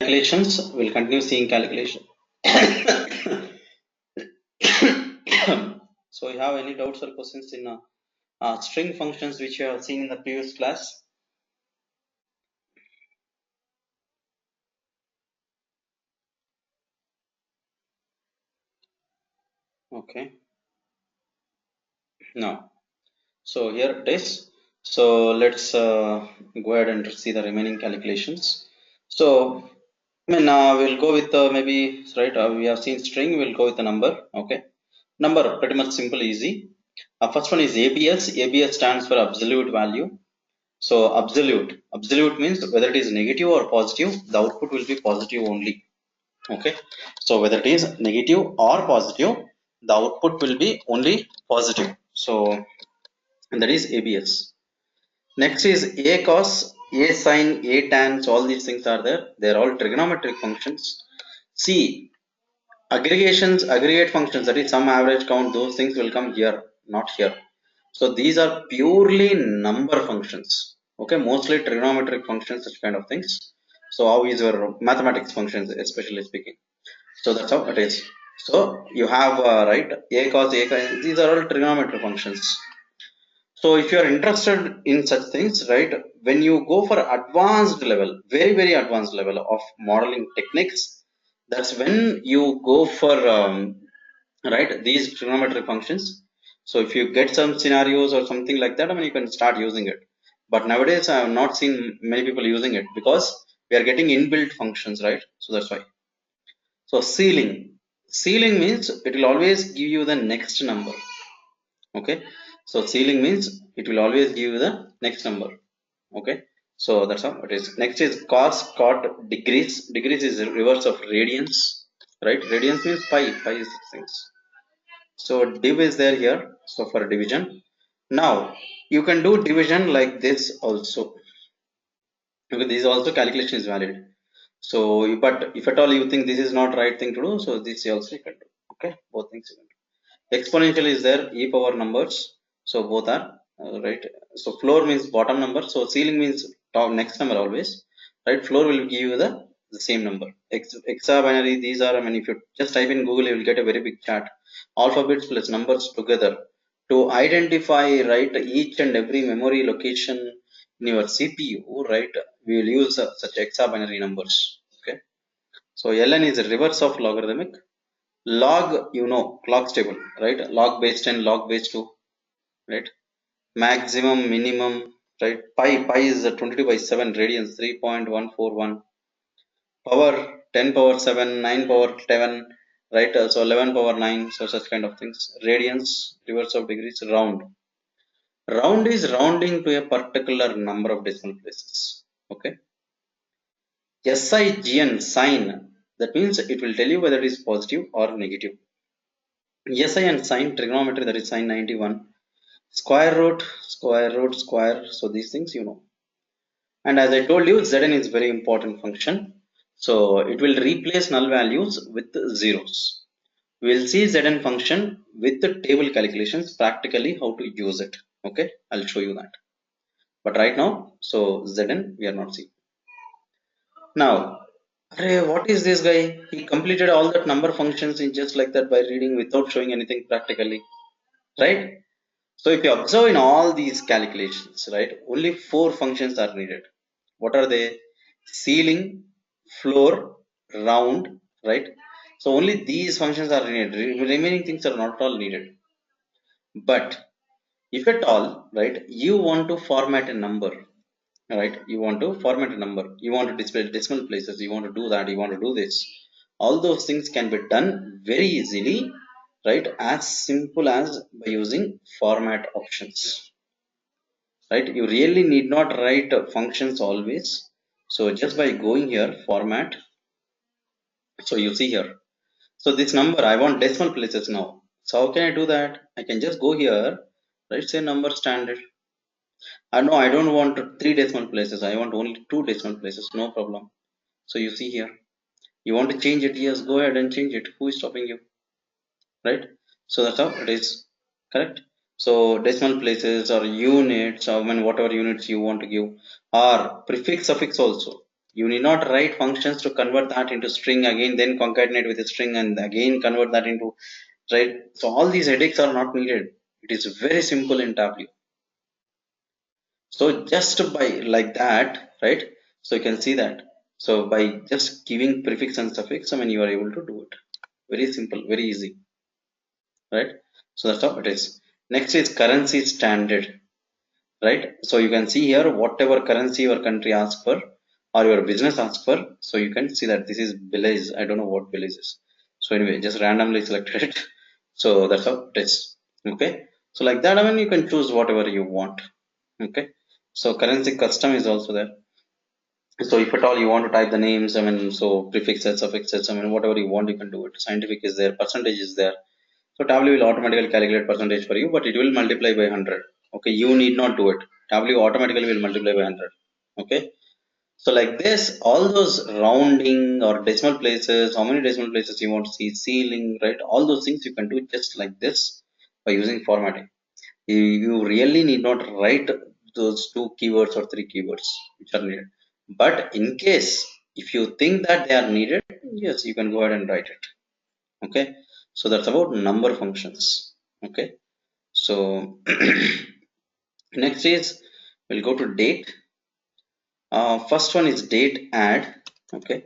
Calculations, we'll continue seeing calculation. So you have any doubts or questions in string functions which you have seen in the previous class? Okay, no. So here it is. So let's go ahead and see the remaining calculations. So we'll go with maybe right. We have seen string. We'll go with the number. Okay, number pretty much simple, easy. First one is ABS. ABS stands for absolute value. So absolute means whether it is negative or positive, the output will be positive only. Okay. So whether it is negative or positive, the output will be only positive. So that is ABS. Next is A cos, A sin, A tan. So all these things are there. They are all trigonometric functions. C aggregate functions, that is sum, average, count. Those things will come here, not here. So these are purely number functions. Okay, mostly trigonometric functions, such kind of things. So how is your mathematics functions, especially speaking? So that's how it is. So you have right, a cos, a cos. These are all trigonometric functions. So if you are interested in such things, right, when you go for advanced level, very advanced level of modeling techniques, that's when you go for right, these trigonometric functions. So if you get some scenarios or something like that, I mean, you can start using it. But nowadays I have not seen many people using it because we are getting inbuilt functions, right? So that's why. So ceiling means it will always give you the next number. Okay, so ceiling means it will always give you the next number. Okay, so that's how it is. Next is cos, cot, degrees is the reverse of radians, right? Radians means pi is things. So div is there here, so for division. Now you can do division like this also, because this also calculation is valid. So but if at all you think this is not right thing to do, so this also you can do. Okay, both things you can do. Exponential is there, e power numbers. So both are right. So floor means bottom number. So ceiling means top next number always. Right. Floor will give you the same number. Hexa binary. These are. I mean, if you just type in Google, you will get a very big chart. Alphabets plus numbers together to identify right each and every memory location in your CPU. Right. We will use such hexa binary numbers. Okay. So ln is a reverse of logarithmic. Log, you know, clock table, right? Log base 10, log base 2, right? Maximum, minimum, right? Pi is 22 by 7 radians, 3.141. Power 10 power 7, 9 power 7, right? So 11 power 9, so such kind of things. Radians, reverse of degrees. Round is rounding to a particular number of decimal places. Okay. SIGN, sign, that means it will tell you whether it is positive or negative. SI and sine, trigonometry, that is sine 91. Square root, square. So these things you know. And as I told you, Zn is very important function. So it will replace null values with zeros. We will see Zn function with the table calculations, practically how to use it. Okay, I'll show you that. But right now, so Zn we are not seeing. Now, what is this guy? He completed all that number functions in just like that by reading without showing anything practically, right? So if you observe in all these calculations, right, only 4 functions are needed. What are they? Ceiling, floor, round, right? So only these functions are needed. Remaining things are not all needed. But if at all, right, you want to format a number, right? You want to format a number. You want to display decimal places. You want to do that. You want to do this. All those things can be done very easily, right? As simple as by using format options. Right, you really need not write functions always. So just by going here format, so you see here, so this number I want decimal places now. So how can I do that? I can just go here, right, say number standard. No, I don't want 3 decimal places, I want only 2 decimal places, no problem. So you see here, you want to change it, yes, go ahead and change it, who is stopping you, right? So that's how it is, correct? So decimal places or units, I mean whatever units you want to give, or prefix suffix also. You need not write functions to convert that into string again, then concatenate with a string and again convert that into, right? So all these headaches are not needed. It is very simple in Tableau. So just by like that, right? So you can see that. So by just giving prefix and suffix, I mean, you are able to do it. Very simple, very easy, right? So that's how it is. Next is currency standard, right? So you can see here whatever currency your country asks for or your business asks for. So you can see that this is Belize. I don't know what Belize is. So anyway, just randomly selected it. So that's how it is. Okay. So like that, I mean, you can choose whatever you want. Okay. So currency custom is also there. So if at all you want to type the names, I mean, so prefixes, suffixes, I mean, whatever you want, you can do it. Scientific is there, percentage is there. So Tableau will automatically calculate percentage for you, but it will multiply by 100. Okay, you need not do it. Tableau automatically will multiply by 100. Okay, so like this, all those rounding or decimal places, how many decimal places you want to see, ceiling, right? All those things you can do just like this by using formatting. You really need not write those two keywords or three keywords which are needed. But in case if you think that they are needed, yes, you can go ahead and write it. Okay, so that's about number functions. Okay, so next is we'll go to date. First one is date add. Okay,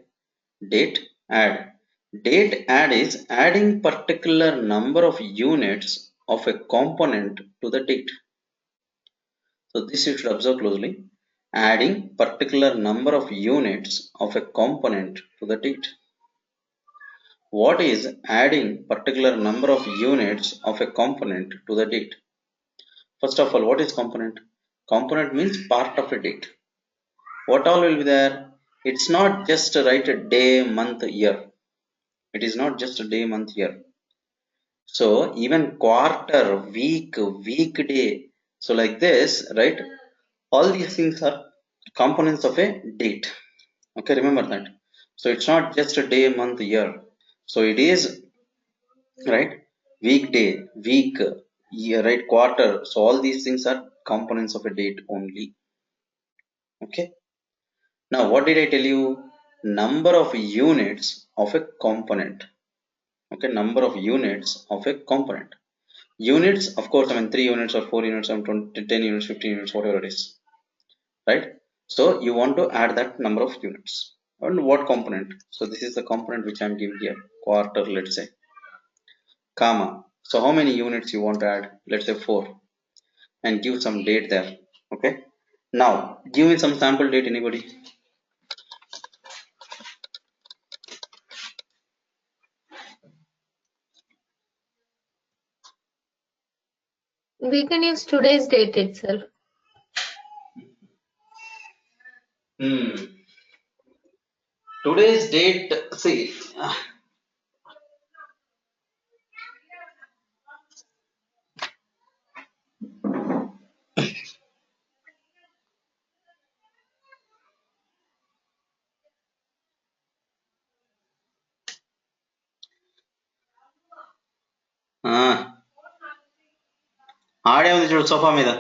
date add. Date add is adding particular number of units of a component to the date. So this you should observe closely. Adding particular number of units of a component to the date. What is adding particular number of units of a component to the date? First of all, what is component? Component means part of a date. What all will be there? It's not just write a day, month, year. It is not just a day, month, year. So even quarter, week, weekday. So like this, right? All these things are components of a date. Okay, remember that. So it's not just a day, month, year. So it is, right, weekday, week, year, right, quarter. So all these things are components of a date only. Okay. Now, what did I tell you? Number of units of a component. Okay, number of units of a component. Units, of course, I mean 3 units or 4 units or 20, 10 units, 15 units, whatever it is. Right? So you want to add that number of units. And what component? So this is the component which I'm giving here. Quarter, let's say. Comma. So how many units you want to add? Let's say 4. And give some date there. Okay. Now, give me some sample date, anybody? We can use today's date itself. Today's date, see. ఆడే ఉంది చూడు sofa మీద.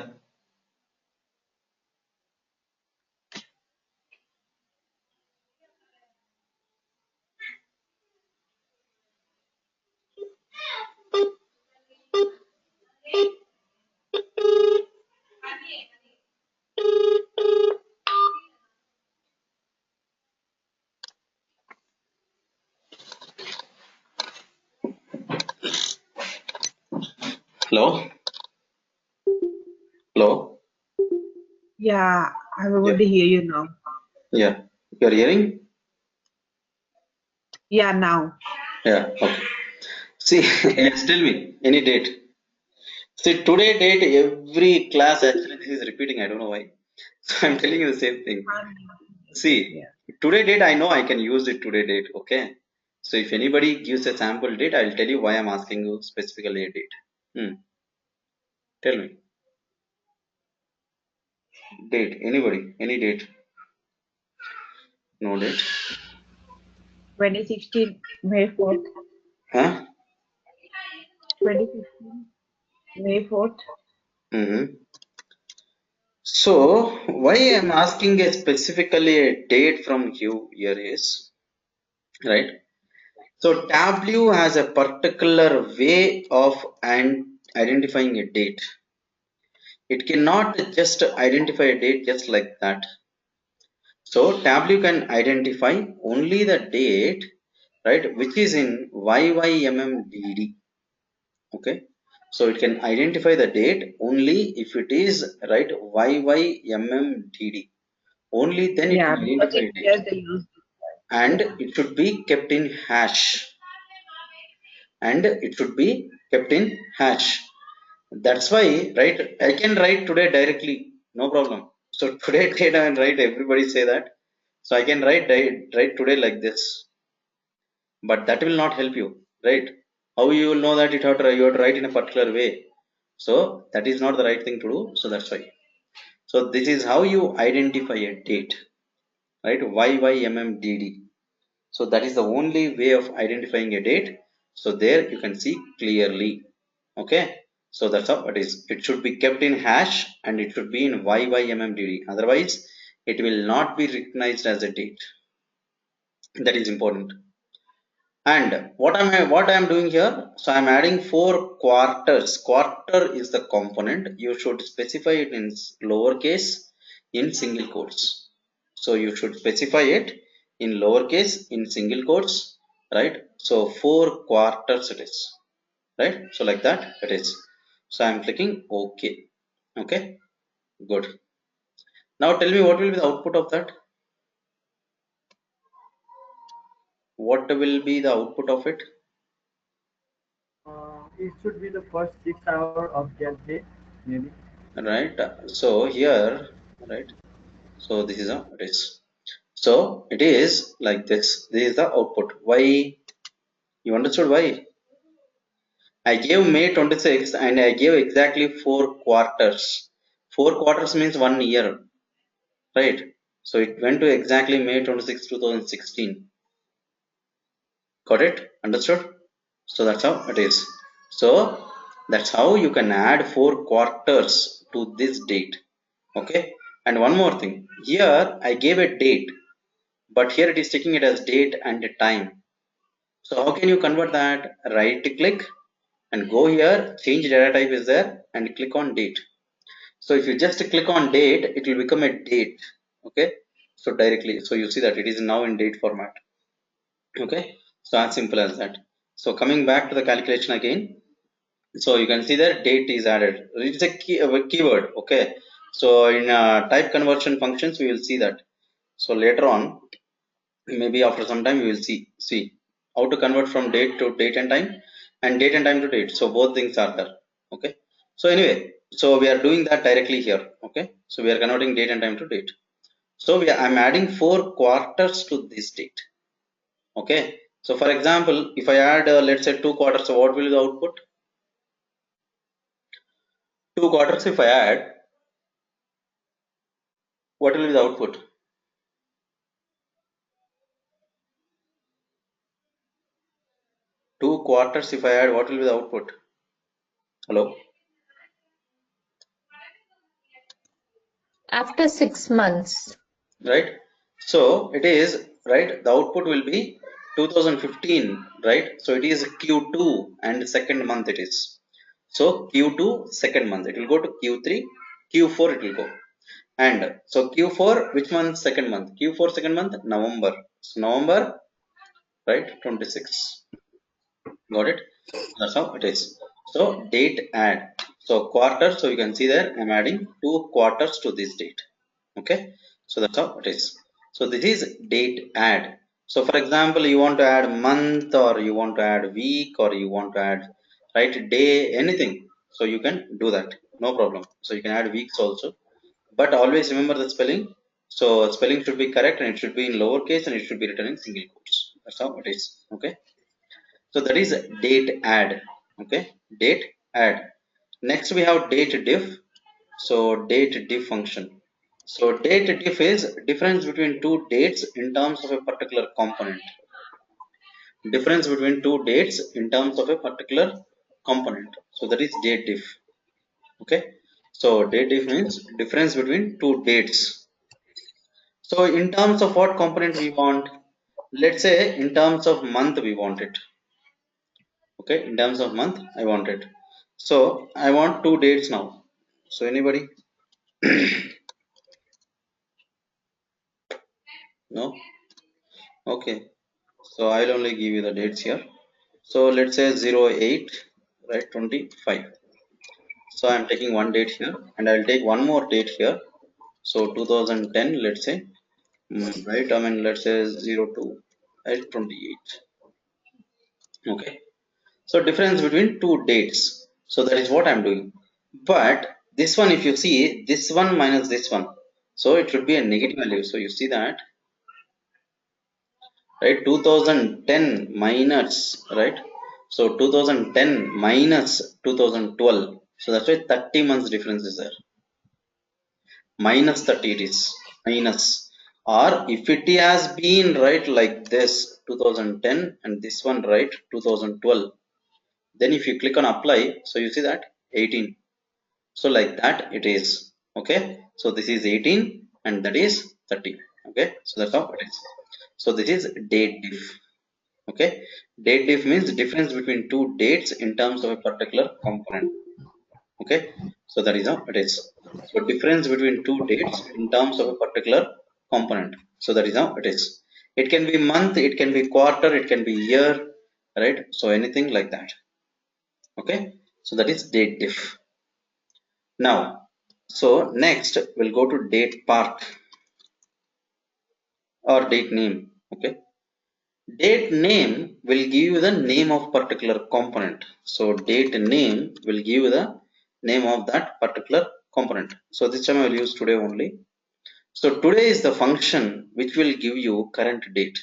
Hello? Hello? Yeah, I'm able to hear you now. Yeah. You're hearing? Yeah, now. Yeah, okay. See, yes, tell me, any date. See, today date, every class, actually, this is repeating, I don't know why. So I'm telling you the same thing. See, Yeah. today date, I know I can use it today date, okay? So if anybody gives a sample date, I'll tell you why I'm asking you specifically a date. Tell me. Date, anybody, any date. No date. 2016, May 4th. Huh? 2016, May 4th. So why I'm asking a specifically a date from you here is, right? So Tableau has a particular way of identifying a date. It cannot just identify a date just like that. So Tableau can identify only the date, right, which is in YYMMDD. Okay, so it can identify the date only if it is, right, YYMMDD. Only then it Yeah, can because identify in a date, here they use and it should be kept in hash. And it should be kept in hash. That's why, right, I can write today directly, no problem. So today date I can write, everybody say that. So I can write today like this, but that will not help you, right? How you will know that you have to write in a particular way? So that is not the right thing to do. So that's why. So this is how you identify a date, right? YYMMDD. So that is the only way of identifying a date. So there you can see clearly. Okay. So that's how it is. It should be kept in hash and it should be in YYMMDD. Otherwise, it will not be recognized as a date. That is important. And what I am doing here? So I am adding 4 quarters. Quarter is the component. You should specify it in lowercase in single quotes. So you should specify it in lowercase in single quotes, right? So 4 quarters it is, right? So like that it is. So I am clicking OK. Okay, good. Now tell me what will be the output of that? What will be the output of it? It should be the first 6 hours of that day, maybe. Right. So here, right? So this is how it is. So it is like this. This is the output. Why? You understood why? I gave May 26 and I gave exactly 4 quarters. 4 quarters means 1 year, right? So it went to exactly May 26, 2016. Got it? Understood? So that's how it is. So that's how you can add 4 quarters to this date. Okay. And one more thing. Here I gave a date, but here it is taking it as date and time. So how can you convert that? Right click and go here, change data type is there and click on date. So if you just click on date, it will become a date. Okay. So directly, so you see that it is now in date format. Okay. So as simple as that. So coming back to the calculation again. So you can see that date is added. It's a keyword. Okay. So in type conversion functions, we will see that. So later on, maybe after some time we will see how to convert from date to date and time, and date and time to date. So both things are there. Okay, so anyway, so we are doing that directly here. Okay, so we are converting date and time to date. So I'm adding 4 quarters to this date. Okay, so for example, if I add let's say 2 quarters, so what will be the output? 2 quarters if I add, what will be the output? 2 quarters if I add, what will be the output? Hello? After 6 months. Right, so it is, right, the output will be 2015, right? So it is Q2 and second month it is. So Q2 second month, it will go to Q3, Q4 it will go. And so Q4, which month? Second month. Q4 second month, November. So November, right, 26. Got it? That's how it is. So date add. So quarter, so you can see there I'm adding 2 quarters to this date. Okay, so that's how it is. So this is date add. So for example, you want to add month, or you want to add week, or you want to add, right, day, anything. So you can do that, no problem. So you can add weeks also, but always remember the spelling. So spelling should be correct and it should be in lowercase and it should be written in single quotes. That's how it is. Okay, so that is date add. Okay, date add. Next we have date diff. So date diff function. So date diff is difference between two dates in terms of a particular component. Difference between two dates in terms of a particular component. So that is date diff. Okay. So date diff means difference between two dates. So in terms of what component we want, let's say in terms of month we want it. Okay, in terms of month I want it. So I want two dates now. So anybody? No? Okay. So I'll only give you the dates here. So let's say 08, right, 25. So I'm taking one date here and I'll take one more date here. So 2010, let's say, right, I mean, let's say 02, right, 28. Okay. So difference between two dates. So that is what I'm doing. But this one, if you see this one minus this one, so it should be a negative value. So you see that, right, 2010 minus, right, so 2010 minus 2012. So that's why 30 months difference is there. Minus 30 it is minus. Or if it has been right like this 2010 and this one right 2012, then if you click on apply, so you see that 18. So like that it is. Okay, so this is 18 and that is 30. Okay, so that's how it is. So this is date diff. Okay, date diff means difference between two dates in terms of a particular component. Okay, so that is how it is. So difference between two dates in terms of a particular component. So that is how it is. It can be month, it can be quarter, it can be year, right? So anything like that. Okay, so that is date diff. Now, so next we'll go to date part or date name. Okay, date name will give you the name of particular component. So date name will give you the name of that particular component. So this time I will use today only. So today is the function which will give you current date.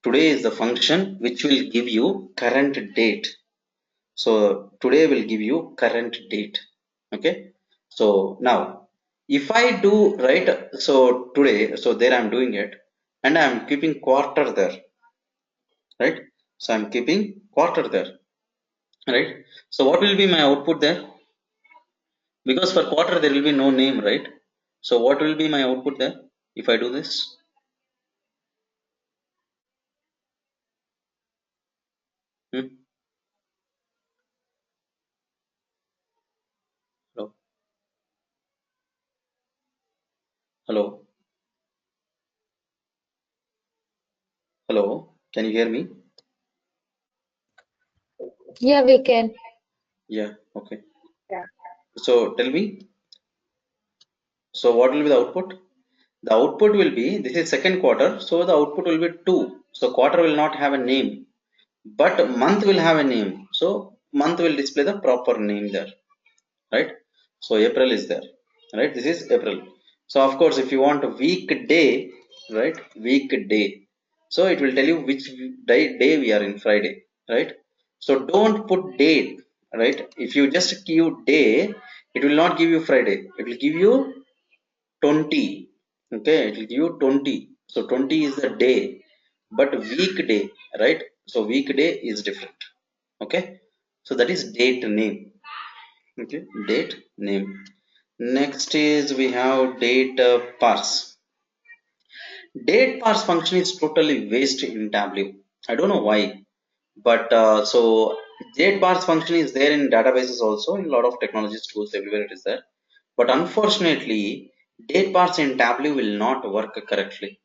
Today is the function which will give you current date. So today will give you current date. Okay. So now if I do right, so today, so there I'm doing it and I'm keeping quarter there, right? So I'm keeping quarter there, right? So what will be my output there? Because for quarter there will be no name, right? So what will be my output there if I do this? Hmm? Hello, hello, hello. Can you hear me? Yeah, we can. Yeah. Okay. Yeah. So tell me. So what will be the output? The output will be, this is second quarter, so the output will be 2. So quarter will not have a name, but month will have a name. So month will display the proper name there, right? So April is there, right? This is April. So of course, if you want a weekday, right? Weekday. So it will tell you which day we are in, Friday, right? So don't put date, right? If you just give day, it will not give you Friday. It will give you 20. Okay, it will give you 20. So 20 is the day, but weekday, right? So weekday is different. Okay, so that is date name. Okay, date name. Next is we have date parse. Date parse function is totally waste in Tableau. I don't know why, but so date parse function is there in databases also, in a lot of technologies tools everywhere it is there. But unfortunately, date parse in Tableau will not work correctly.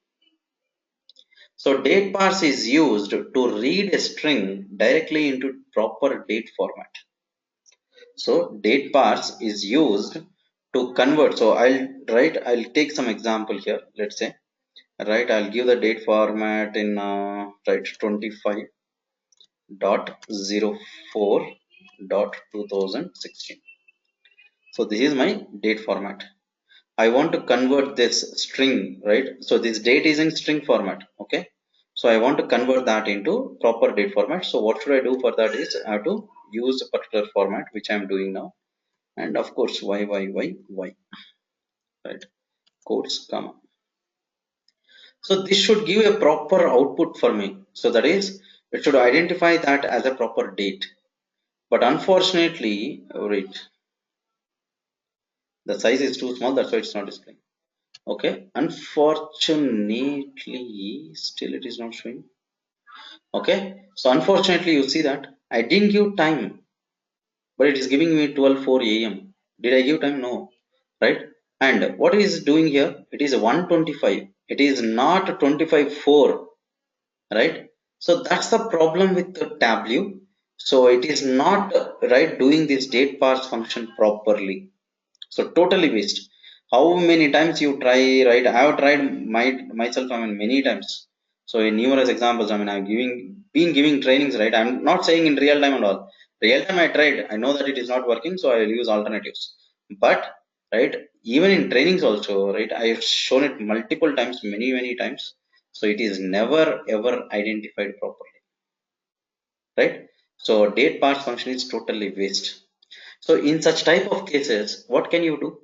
So date parse is used to read a string directly into proper date format. So date parse is used to convert. So I'll take some example here. Let's say, right, I'll give the date format in right 25.04.2016. So this is my date format. I want to convert this string, right? So this date is in string format. Okay. So I want to convert that into proper date format. So what should I do for that is I have to use a particular format, which I'm doing now. And of course, y, right? Quotes, comma. So this should give a proper output for me. So that is, it should identify that as a proper date. But unfortunately, wait. The size is too small, that's why it's not displaying. Okay, unfortunately still it is not showing. Okay, so unfortunately you see that I didn't give time, but it is giving me 12:04 a.m. Did I give time? No, right? And what is doing here? It is 125. It is not 25:04, right? So that's the problem with the Tableau. So it is not right doing this date parse function properly. So totally waste. How many times you try, right? I have tried myself, I mean, many times. So in numerous examples, I mean, I've been giving trainings, right? I'm not saying in real time and all. Real time I tried. I know that it is not working, so I will use alternatives. But right, even in trainings also, right? I've shown it multiple times, many times. So it is never ever identified properly, right? So date parse function is totally waste. So in such type of cases, what can you do?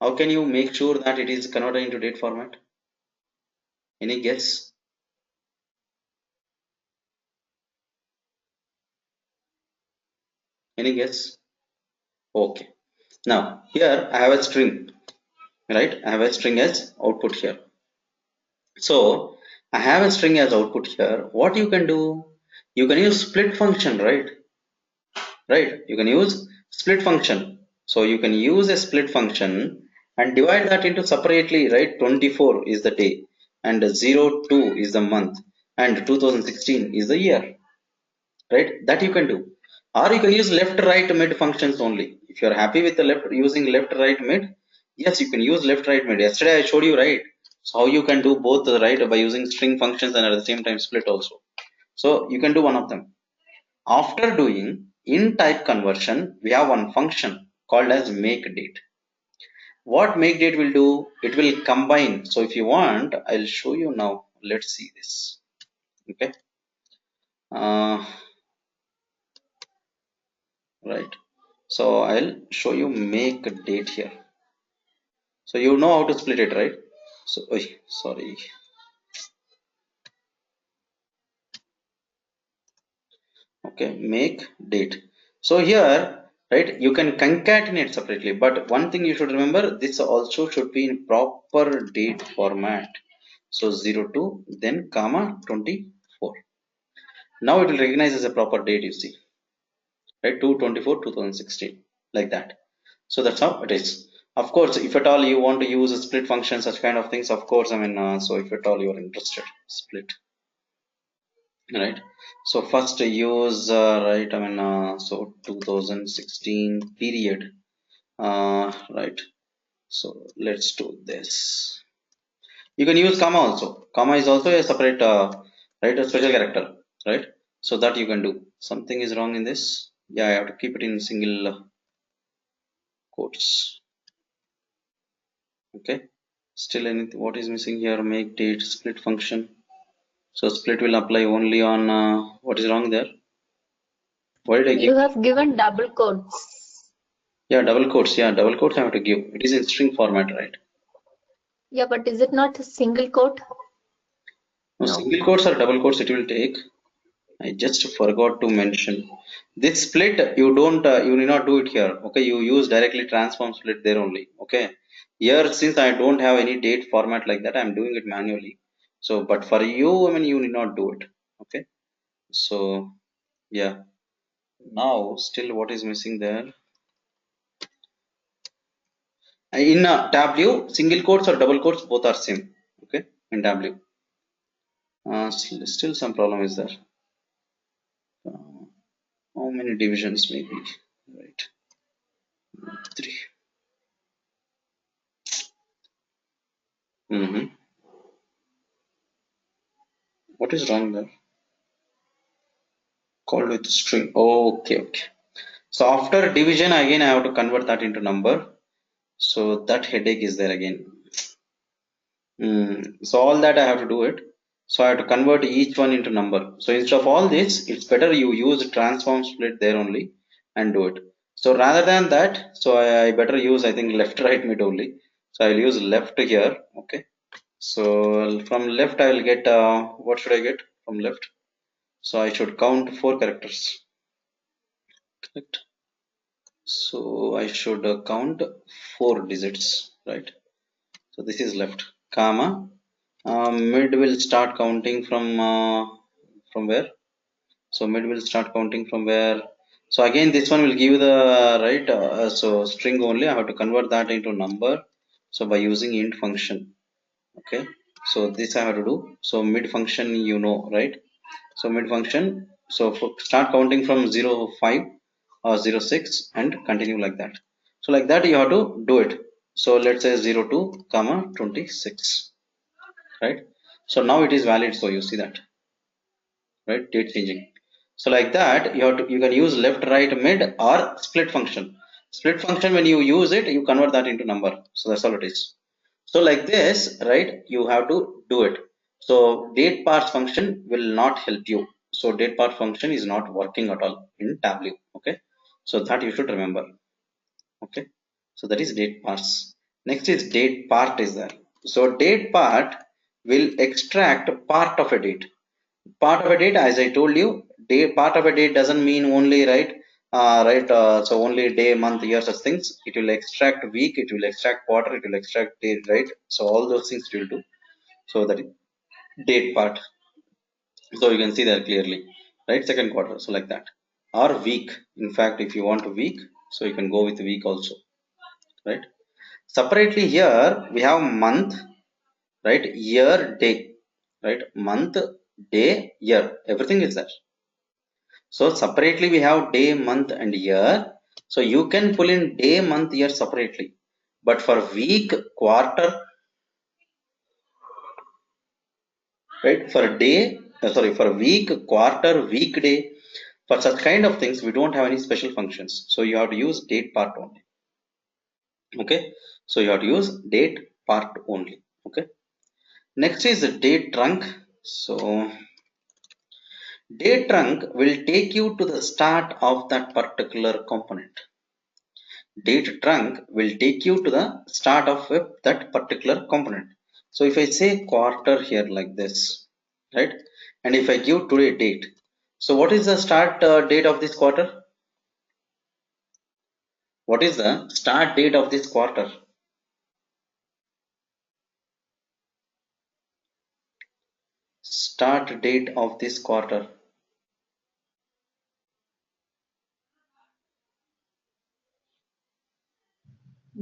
How can you make sure that it is converted into date format? Any guess? Any guess? Okay. Now here I have a string, right? I have a string as output here. So I have a string as output here. What you can do? You can use split function, right? Right? You can use split function. So you can use a split function and divide that into separately, right? 24 is the day and 02 is the month and 2016 is the year, right? That you can do. Or you can use left right mid functions only. If you are happy with the left using left right mid, yes, you can use left right mid. Yesterday I showed you, right? So how you can do both, right, by using string functions and at the same time split also. So you can do one of them. After doing in type conversion, we have one function called as make date. What make date will do? It will combine. So if you want, I'll show you now. Let's see this. Okay. Right. So I'll show you make date here. So you know how to split it, right? So sorry. Okay, make date. So here, right, you can concatenate separately, but one thing you should remember, this also should be in proper date format. So 02 then comma 24. Now it will recognize as a proper date, you see, right? 2/24 2016, like that. So that's how it is. Of course, if at all you want to use a split function, such kind of things, of course, I mean, so if at all you are interested, split, right? So first use, right, I mean, so 2016 period, right? So let's do this. You can use comma also. Comma is also a separate, right, a special character, right? So that you can do. Something is wrong in this. Yeah, I have to keep it in single quotes. Okay. Still anything? What is missing here? Make date split function. So split will apply only on what is wrong there? Why did I give? You have given double quotes. Yeah, double quotes. Yeah, double quotes I have to give. It is in string format, right? Yeah, but is it not a single quote? No, No. single quotes or double quotes it will take. I just forgot to mention. This split you don't you need not do it here. Okay, you use directly transform split there only. Okay. Here since I don't have any date format like that, I'm doing it manually. So but for you, I mean, you need not do it. Okay. So yeah. Now still what is missing there? In Tableau, single quotes or double quotes both are same. Okay, in Tableau. Still some problem is there. Uh, how many divisions maybe? Right, 3. What is wrong there? Called with string. Okay. So after division again I have to convert that into number. So that headache is there again. So all that I have to do it. So I have to convert each one into number. So instead of all this, it's better you use transform split there only and do it. So rather than that, so I better use, I think, left right mid only. So I'll use left here. Okay. So from left I will get, what should I get from left? So I should count 4 characters. Correct. So I should count 4 digits, right? So this is left, comma. Mid will start counting from where? So mid will start counting from where? So again, this one will give the right. So string only. I have to convert that into number. So by using int function. Okay. So this I have to do. So mid function, you know, right? So mid function. So start counting from 0, 5 or 0, 6 and continue like that. So like that you have to do it. So let's say 02, comma 26, right? So now it is valid. So you see that, right? Date changing. So like that you can use left, right, mid or split function. Split function, when you use it, you convert that into number. So that's all it is. So like this, right, you have to do it. So date parse function will not help you. So date parse function is not working at all in Tableau. Okay, so that you should remember. Okay, so that is date parse. Next is date part is there. So date part will extract part of a date. Part of a date, as I told you, day part of a date doesn't mean only, right, so only day, month, year, such things. It will extract week, it will extract quarter, it will extract date, right? So all those things it will do. So that date part, so you can see there clearly, right? Second quarter, so like that. Or week, in fact, if you want a week, so you can go with week also, right? Separately here we have month, right, year, day, right? Month, day, year, everything is there. So separately we have day, month and year. So you can pull in day, month, year separately. But for week, quarter, right? For day, for week, quarter, weekday, for such kind of things, we don't have any special functions. So you have to use date part only. Okay. So you have to use date part only. Okay. Next is the date trunk. So date trunk will take you to the start of that particular component. Date trunk will take you to the start of that particular component. So if I say quarter here like this, right, and if I give today date, so what is the start date of this quarter? What is the start date of this quarter? Start date of this quarter,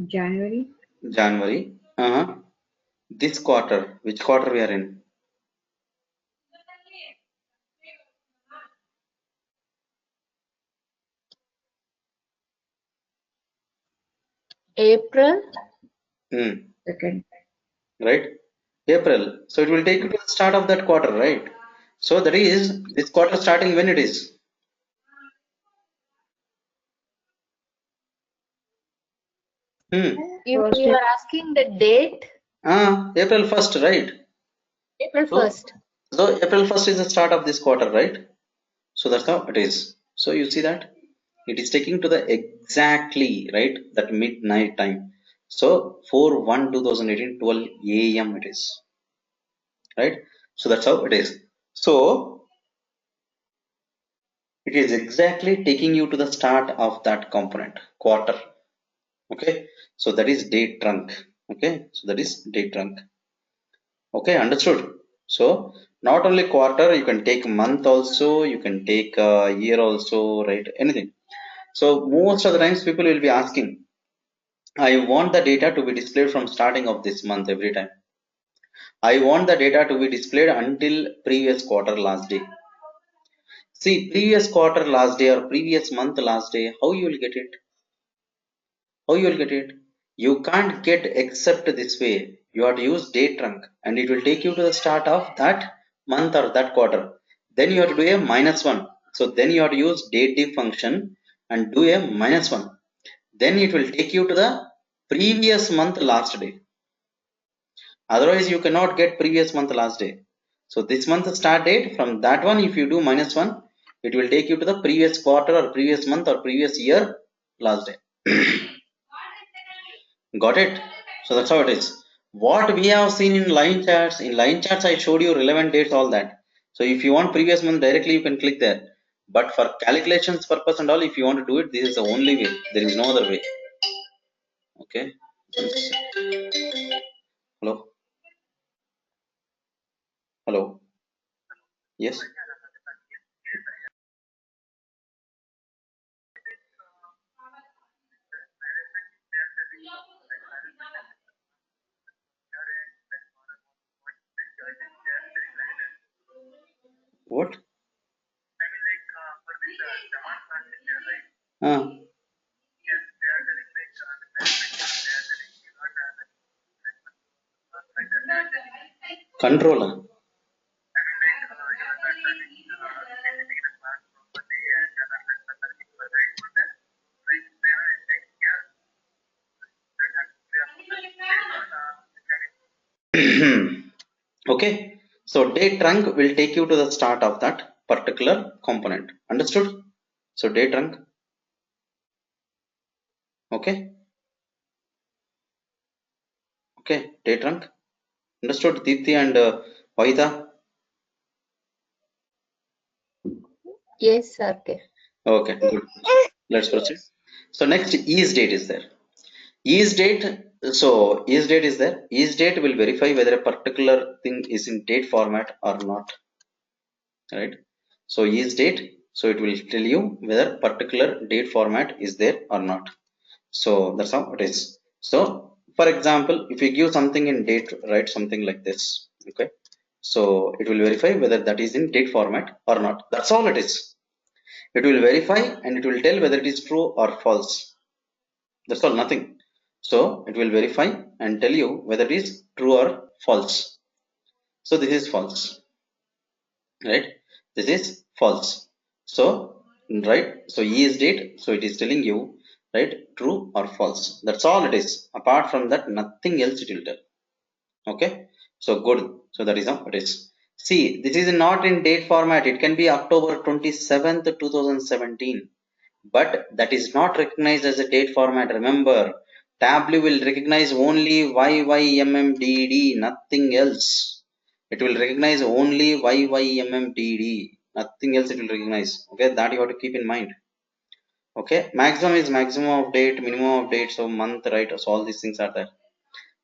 January. January. This quarter, which quarter we are in? April. Second. Right, April. So it will take you to the start of that quarter, right? So that is this quarter starting when it is. You First. are asking the date? April 1st, right? April So, 1st. so April 1st is the start of this quarter, right? So that's how it is. So you see that it is taking to the exactly, right, that midnight time. So 4/1/2018 12 a.m. it is, right? So that's how it is. So it is exactly taking you to the start of that component quarter. Okay, so that is date trunk. Okay, so that is date trunk. Okay, understood. So not only quarter, you can take month also, you can take year also, right? Anything. So most of the times people will be asking, I want the data to be displayed from starting of this month every time. I want the data to be displayed until previous quarter last day. See, previous quarter last day or previous month last day, how you will get it? How you will get it? You can't get except this way. You have to use date trunk and it will take you to the start of that month or that quarter. Then you have to do a -1. So then you have to use date diff function and do a -1. Then it will take you to the previous month last day. Otherwise you cannot get previous month last day. So this month start date, from that one if you do -1, it will take you to the previous quarter or previous month or previous year last day. Got it? So that's how it is. What we have seen in line charts I showed you relevant dates, all that. So if you want previous month directly, you can click there. But for calculations purpose and all, if you want to do it, this is the only way. There is no other way. Okay. Hello. Hello. Yes. What? Controller. Okay. So date trunk will take you to the start of that particular component. Understood? So date trunk. Okay. Okay. Date trunk. Understood? Deepthi and Vaita. Yes, sir. Okay. Okay. Good. Let's proceed. So next is date is there. Is date. So is date is there. Is date will verify whether a particular thing is in date format or not. Right. So is date. So it will tell you whether particular date format is there or not. So that's how it is. So for example, if you give something in date, write something like this. Okay. So it will verify whether that is in date format or not. That's all it is. It will verify and it will tell whether it is true or false. That's all, nothing. So it will verify and tell you whether it is true or false. So this is false, right? This is false. So right, so e is date, so it is telling you, right, true or false. That's all it is. Apart from that, nothing else it will tell. Okay. So good. So that is how it is. See, this is not in date format. It can be October 27th 2017, but that is not recognized as a date format. Remember, Tableau will recognize only YYMMDD, nothing else. It will recognize only YYMMDD, nothing else it will recognize. Okay, that you have to keep in mind. Okay, maximum is maximum of date, minimum of date, so month, right? So all these things are there.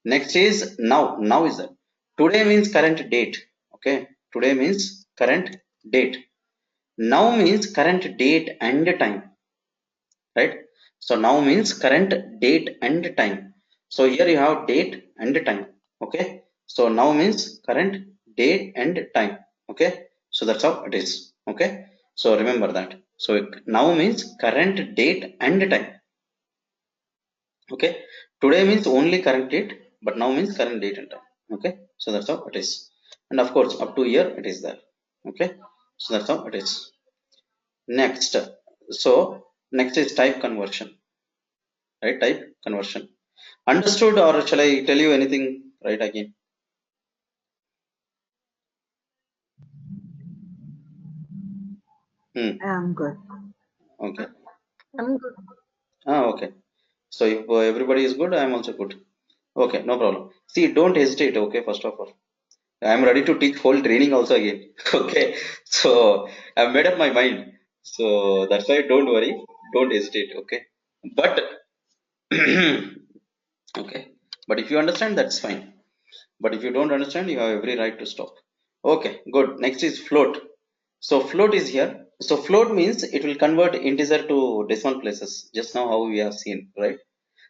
Next is now. Now is that today means current date. Okay, today means current date. Now means current date and time, right? So now means current date and time. So here you have date and time. Okay. So now means current date and time. Okay. So that's how it is. Okay. So remember that. So now means current date and time. Okay. Today means only current date, but now means current date and time. Okay. So that's how it is. And of course, up to here it is there. Okay. So that's how it is. Next. So next is type conversion. Right? Type conversion. Understood, or shall I tell you anything right again? I'm good. Okay. I'm good. Okay. So if everybody is good, I am also good. Okay, no problem. See, don't hesitate. Okay, first of all, I am ready to teach whole training also again. Okay. So I've made up my mind. So that's why don't worry, don't hesitate. Okay. But okay. But if you understand, that's fine. But if you don't understand, you have every right to stop. Okay, good. Next is float. So float is here. So float means it will convert integer to decimal places. Just now how we have seen, right?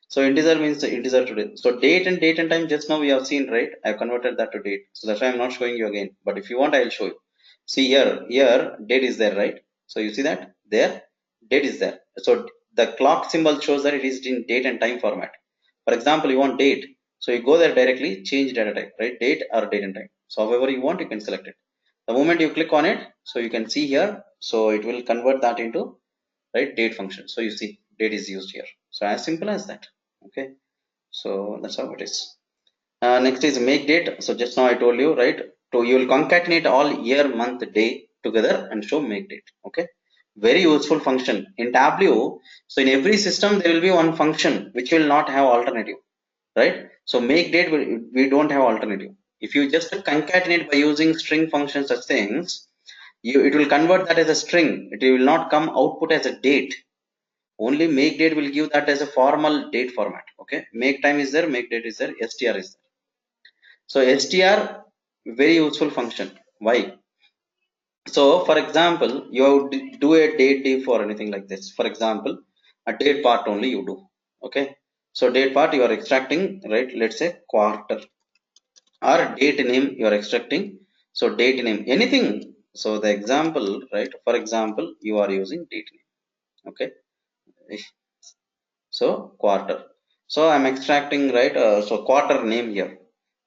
So integer means integer today. So date and time just now we have seen, right? I have converted that to date. So that's why I'm not showing you again. But if you want, I will show you. See here date is there, right? So you see that there date is there. So the clock symbol shows that it is in date and time format. For example, you want date. So you go there directly, change data type, right? Date or date and time. So however you want, you can select it. The moment you click on it, so you can see here, so it will convert that into, right, date function. So you see date is used here. So as simple as that. Okay. So that's how it is. Next is make date. So just now I told you, right? So you will concatenate all year, month, day together and show make date. Okay. Very useful function in Tableau. So in every system there will be one function which will not have alternative, right? So make date we don't have alternative. If you just concatenate by using string functions, such things, it will convert that as a string. It will not come output as a date. Only make date will give that as a formal date format. Okay, make time is there, make date is there, str is there. So str, very useful function. Why? So for example, you have to do a date diff or anything like this. For example, a date part only you do. Okay, so date part you are extracting, right? Let's say quarter, or date name you are extracting. So date name, anything. So the example, right? For example, you are using date name. Okay, so quarter. So I'm extracting, right? So quarter name here.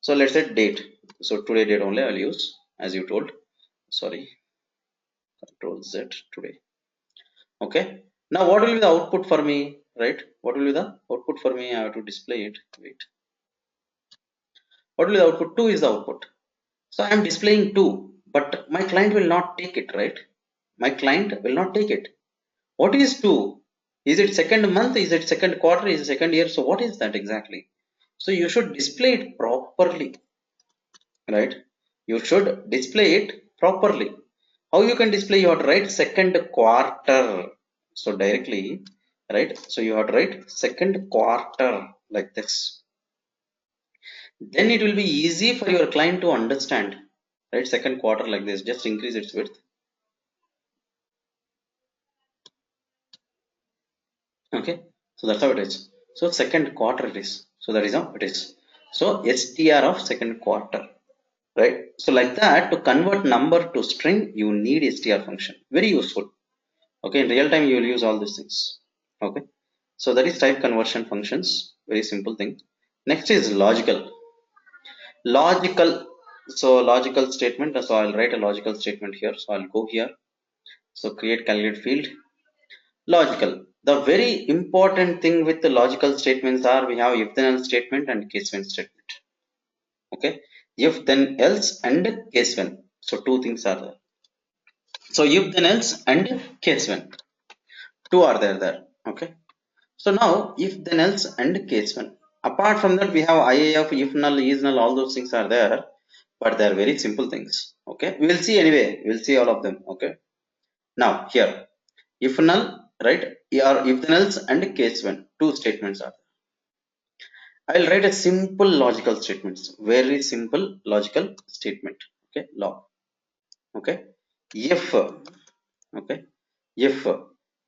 So let's say date. So today date only I'll use, as you told. Sorry, Control Z, today. Okay, now what will be the output for me, right? What will be the output for me? I have to display it. Wait, what will be the output? 2 is the output. So I am displaying 2, but my client will not take it, right? My client will not take it. What is 2? Is it second month? Is it second quarter? Is it second year? So what is that exactly? So you should display it properly, right? You should display it properly. How you can display? You have to write second quarter. So directly, right? So you have to write second quarter like this. Then it will be easy for your client to understand, right? Second quarter like this. Just increase its width. Okay, so that's how it is. So second quarter it is. So that is how it is. So str of second quarter, right? So like that, to convert number to string, you need str function. Very useful. Okay, in real time you will use all these things. Okay, so that is type conversion functions. Very simple thing. Next is logical. So logical statement. So I'll write a logical statement here. So I'll go here. So create calculate field. Logical. The very important thing with the logical statements are, we have if then else statement and case when statement. Okay, if then else and case when. So two things are there. So if then else and case when, two are there. Okay, so now if then else and case when. Apart from that, we have IAF, if null, is null, all those things are there, but they are very simple things. Okay, we will see anyway, we will see all of them. Okay, now here, if null, right? Or if then else and case when, two statements are. I will write a simple logical statements, very simple logical statement. Okay, log. Okay, if, okay, if,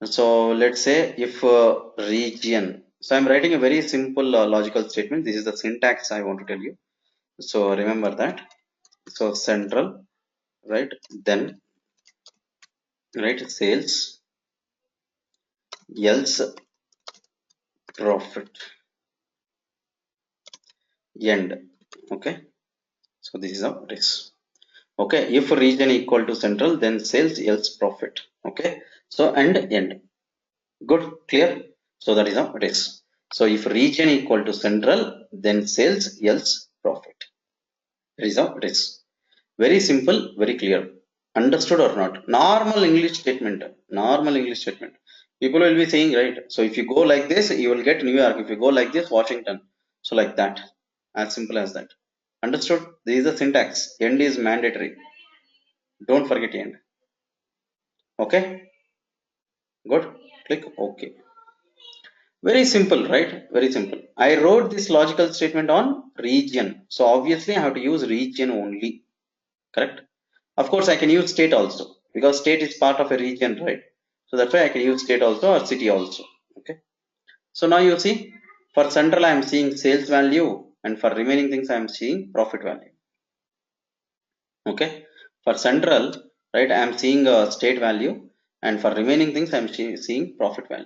so let's say if region. So I'm writing a very simple logical statement. This is the syntax I want to tell you. So remember that. So central, right? Then, right, sales, else profit, end. Okay, so this is how it is. Okay, if region equal to central, then sales, else profit. Okay, so and end. Good, clear? So that is how it is. So if region equal to central, then sales, else profit. That is how it is. Very simple, very clear. Understood or not? Normal English statement. Normal English statement. People will be saying, right? So if you go like this, you will get New York. If you go like this, Washington. So like that. As simple as that. Understood? This is the syntax. End is mandatory. Don't forget end. Okay? Good. Click OK. Very simple, right? Very simple. I wrote this logical statement on region. So obviously I have to use region only. Correct? Of course, I can use state also, because state is part of a region, right? So that's why I can use state also or city also. Okay. So now you see, for central I am seeing sales value, and for remaining things I am seeing profit value. Okay. For central, right, I am seeing a state value, and for remaining things I am seeing profit value.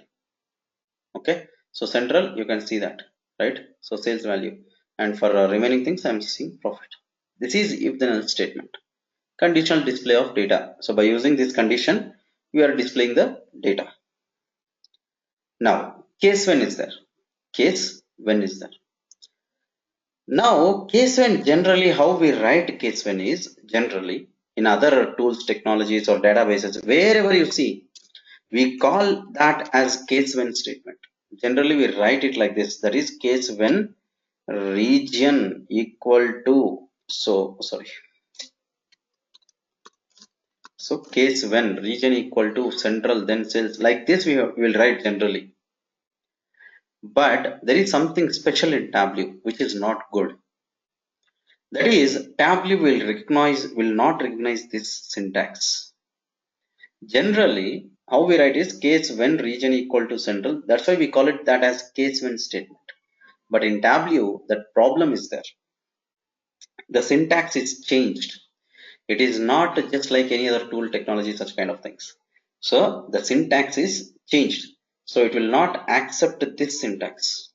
Okay, so central you can see that, right? So sales value, and for remaining things I am seeing profit. This is if then else statement. Conditional display of data. So by using this condition, we are displaying the data. Now case when is there. Case when is there. Now case when, generally how we write case when is, generally in other tools, technologies or databases, wherever you see, we call that as case when statement. Generally we write it like this. That is case when region equal to, so sorry, So case when region equal to central then sales, like this we will write generally. But there is something special in Tableau which is not good. That is, Tableau will not recognize this syntax. Generally, how we write is case when region equal to central. That's why we call it that as case when statement. But in Tableau, that problem is there. The syntax is changed. It is not just like any other tool technology, such kind of things. So the syntax is changed. So it will not accept this syntax.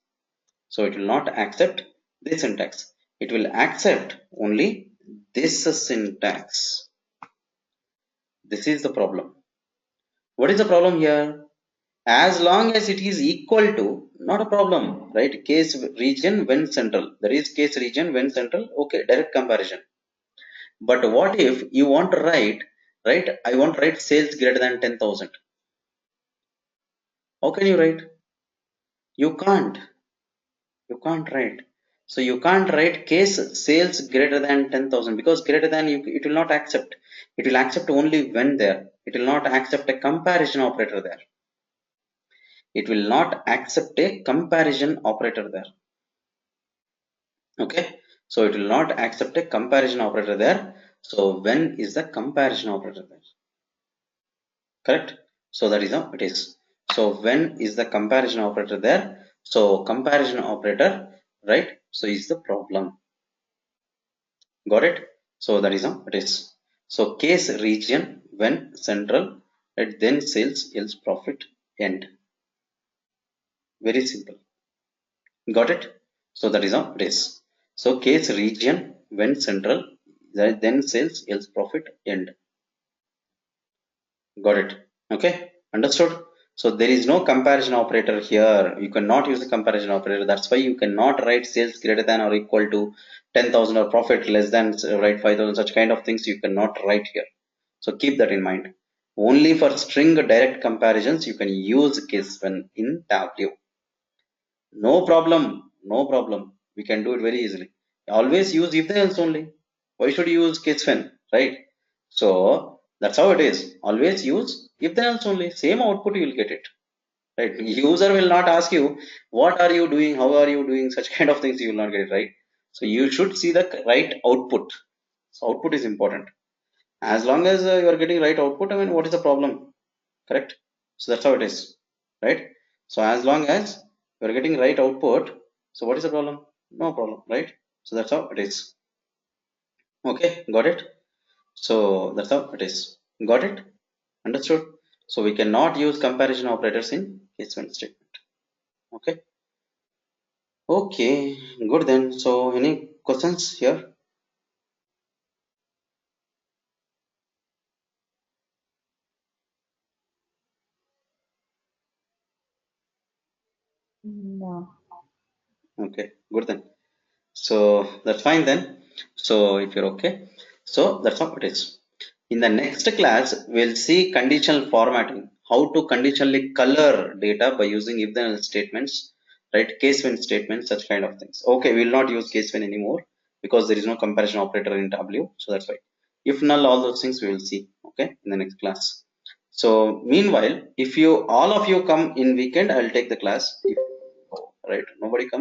So it will not accept this syntax. It will accept only this syntax. This is the problem. What is the problem here? As long as it is equal to, not a problem, right? Case region when central. There is case region when central. Okay, direct comparison. But what if you want to write, right? I want to write sales greater than 10,000. How can you write? You can't. You can't write. So you can't write case sales greater than 10,000 because greater than it will not accept. It will accept only when there. It will not accept a comparison operator there. It will not accept a comparison operator there. Okay. So it will not accept a comparison operator there. So when is the comparison operator there? Correct. So that is how it is. So when is the comparison operator there? So comparison operator, right? So is the problem. Got it? So that is how it is. So case region when central, right? Then sales else profit end. Very simple. Got it? So that is how it is. So case region when central, then sales else profit end. Got it? Okay, understood. So there is no comparison operator here. You cannot use the comparison operator. That's why you cannot write sales greater than or equal to 10,000 or profit less than, write 5,000. Such kind of things you cannot write here. So keep that in mind. Only for string direct comparisons you can use case when in Tableau. No problem. No problem. We can do it very easily. Always use if then else only. Why should you use case when, right? So that's how it is. Always use if then else only. Same output you will get it. Right? User will not ask you what are you doing, how are you doing, such kind of things you will not get it, right? So you should see the right output. So output is important. As long as you are getting right output, I mean, what is the problem? Correct? So that's how it is, right? So as long as you are getting right output, so what is the problem? No problem, right? So that's how it is. Okay, got it? So that's how it is. Got it? Understood? So we cannot use comparison operators in case when statement. Okay. Okay, good then. So any questions here? No. Okay, good then. So that's fine then. So if you're okay, so that's how it is. In the next class, we'll see conditional formatting, how to conditionally color data by using if then else statements, right? Case when statements, such kind of things. Okay, we'll not use case when anymore because there is no comparison operator in Tableau. So that's why. If null, all those things we will see, okay, in the next class. So meanwhile, if you all of you come in weekend, I'll take the class. If, right, nobody comes.